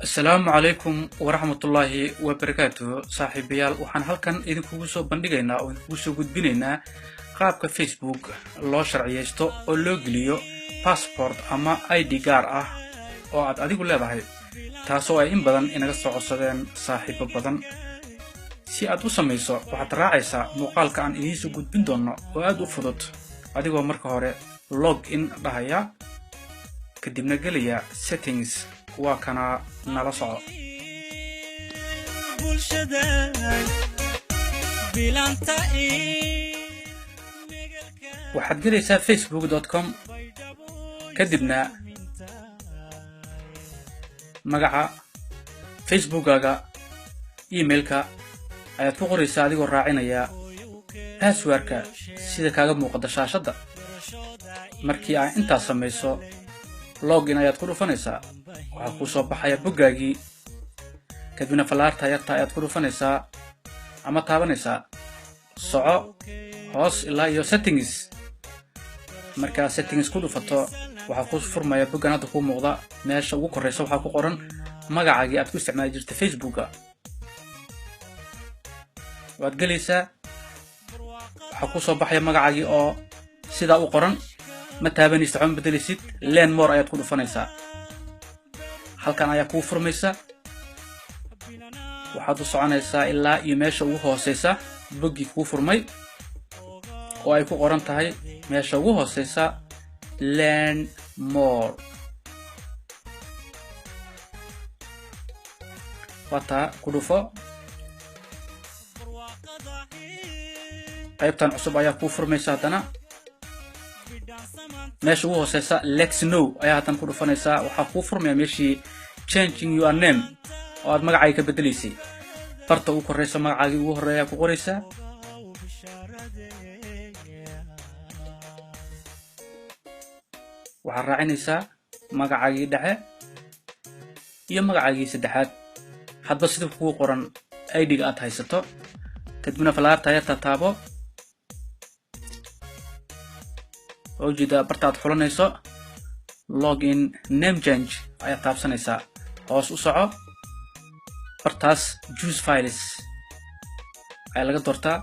السلام عليكم ورحمة الله وبركاته صاحبيال وحن halkan idinkugu soo bandhigaynaa oo idinkugu soo gudbinaynaa qaabka Facebook loo sharciyeysto oo loo geliyo passport ama ID gaar ah oo aad adigu leedahay taasoo ay in badan inaga soo codsadeen saaxiibo badan si aad u samayso waxaad raacaysaa muuqaalka aan idiin soo gudbin doono oo aad u fudud adigoo marka hore log in dhahaya kadibna gelaya settings waa kana nala soco waxaad gelaysaa facebook.com kadibna magaca facebookaga emailka ayaad ku qoraysaa adigoo raacinaya passwordka sida kaaga muuqata shaashada markii aad intaas samayso login ayaad ku dhufanaysaa waxaa ku soo baxaya boggaagii kadibna falaarta yarta ayaad ku dhufanaysaa ama taabanaysaa soco hoos ilaa iyo settings markaa settings ku dhufato waxaa ku furmaya boggan hadda ku muuqda meesha ugu koreysa waxaa ku qoran magacaagii aad ku isticmaali jirtay facebooka waad gelaysaa waxaa ku soo baxaya magacaagii oo sidaa u qoran ma taabanaysid waxba bedelisid learn more ayaad ku dhufanaysaa halkan ayaa kuu furmaysa waxaad u soconaysaa ilaa iyo meesha ugu hooseysa boggii kuu furmay oo ay ku qoran tahay meesha ugu hooseysa learn more wataa ku dhufo qaybtan cusub ayaa kuu furmaysa haddana meesha ugu hooseysa let's know ayaa hadan ku dhufanaysaa waxaa kuu furmaya meeshii changing your name oo aad magacaaga ka bedelaysay barta ugu koreysa magacaagii ugu horeeya ku qoraysaa waxaad raacinaysaa magacaagii dhexe iyo magacaagii saddexaad hadba sida kugu qoran ID-ga aad haysato kadibna falaarta yarta taabo وجد برتاد حلنيسو login name change ayaa taabsanaysaa hoos u soco bartaas choose files ayaa laga doortaa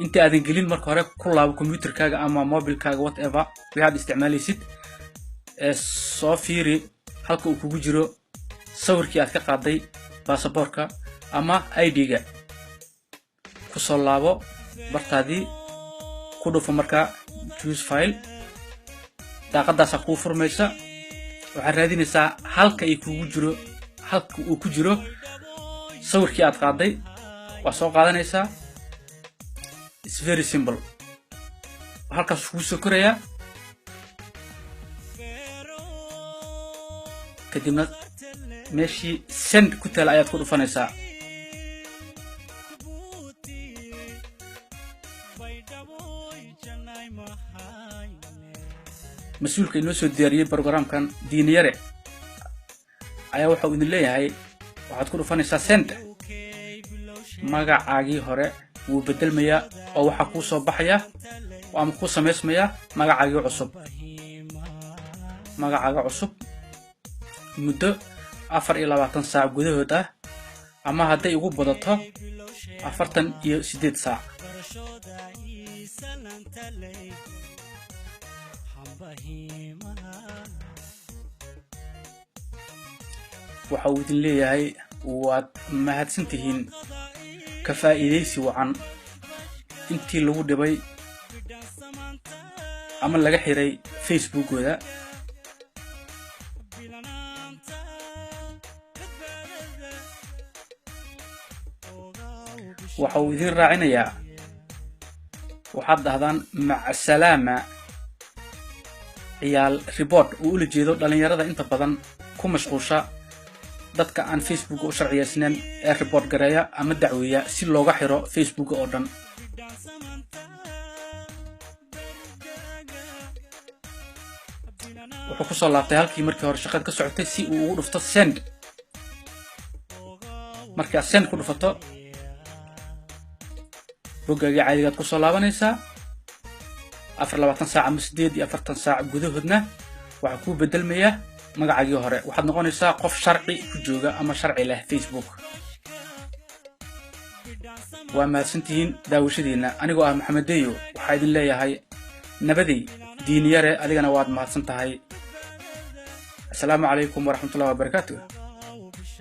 inta aadan gelin marka hore ku laabo computerkaaga ama mobilkaaga whatever waxaad isticmaalaysid soo fiiri halka uu kugu jiro sawirkii aad ka qaaday baasaboorka ama ID-ga ku soo laabo bartaadii ku dhufo marka choose file daaqadaas ku furmaysa waxaad raadinaysaa halka uu ku jiro sawirkii aad qaaday waa soo qaadanaysaa it's very simple halkaas ku soo koraya kadibna meeshii send ku taal ayaad ku dhufanaysaa مسؤولك إنه سو دياريه برنامج كان دينيره أيه واحد من اللي هاي واحد كله فانيسا سنت ماجا عاجي هراء وبدل ميا أو حقوس بحيا وأم قوس ميس ميا ماجا عاجي عصب ماجا عاجي عصب مدة أفر إلى 20 ساعة جوده هذا أما هذا يقول بدتها أفرتن يسدد ساعة waxaa idin leeyahay waad mahadsantihiin ka faa'iideysi wacan intii lagu dhibay ama laga xiray facebookooda waxaa idin raacinayaa waxaad dhahdaan maca salaama ciyaal report uu ula jeedo dhalinyarada inta badan ku mashquusha dadka aan Facebook u sharciyeysnayn ee report gareeya ama dacweeya si looga xiro Facebook oo dhan wuxuu ku soo laabtay halkii markii hore shaqada ka socotay si uu ugu dhufto send marka send ku dhufato boggaagii caadigaad ku soo laabanaysaa 24 saac ama 48 saac gudahoodna waxa ku bedelmaya magacaagii hore waxaad noqonaysaa qof sharci ku jooga ama sharci leh Facebook. waa mahadsantihiin daawashadiina anigoo ah Maxamed Deyo waxaa idin leeyahay nabadii diin yare adigana waad mahadsan tahay. Assalaamu calaykum waraxmatullaahi wabarakaatuh.